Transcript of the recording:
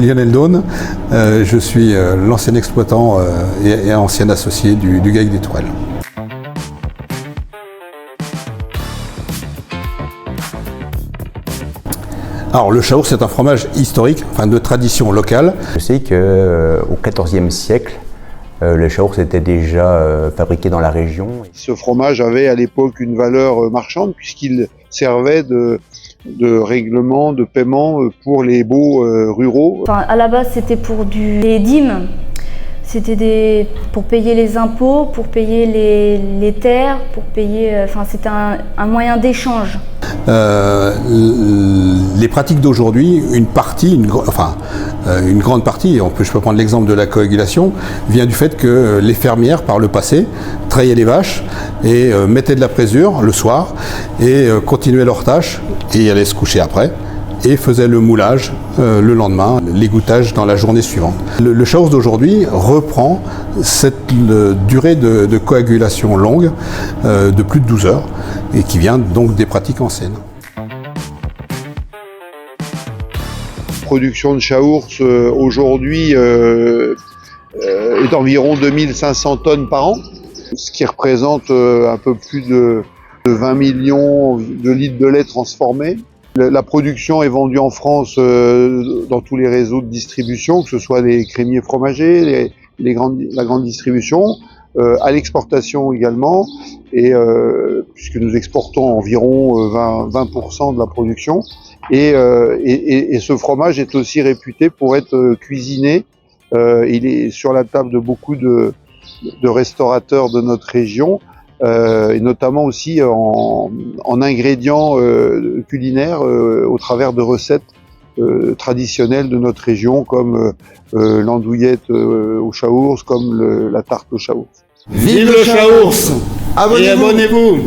Lionel Daune, je suis l'ancien exploitant et ancien associé du GAEC des Tourelles. Alors le chaourç, c'est un fromage historique, enfin de tradition locale. Je sais qu'au XIVe siècle, le chaourç était déjà fabriqué dans la région. Ce fromage avait à l'époque une valeur marchande puisqu'il servait de règlement, de paiement pour les baux ruraux. Enfin, à la base, c'était pour les dîmes. C'était pour payer les impôts, pour payer les terres, pour payer. Enfin, c'était un moyen d'échange. Les pratiques d'aujourd'hui, une grande partie, je peux prendre l'exemple de la coagulation, vient du fait que les fermières, par le passé, traillaient les vaches et mettaient de la présure le soir et continuaient leurs tâches et allaient se coucher après. Et faisaient le moulage le lendemain, l'égouttage dans la journée suivante. Le chaourç d'aujourd'hui reprend cette durée de coagulation longue de plus de 12 heures et qui vient donc des pratiques anciennes. La production de chaourç aujourd'hui est d'environ 2500 tonnes par an, ce qui représente un peu plus de 20 millions de litres de lait transformés. La production est vendue en France dans tous les réseaux de distribution, que ce soit les crémiers fromagers, la grande distribution, à l'exportation également, et puisque nous exportons environ 20% de la production, et ce fromage est aussi réputé pour être cuisiné. Il est sur la table de beaucoup de restaurateurs de notre région. Et notamment aussi en ingrédients culinaires au travers de recettes traditionnelles de notre région comme l'andouillette au chaourç, comme la tarte au chaourç. Vive le chaourç! Et abonnez-vous!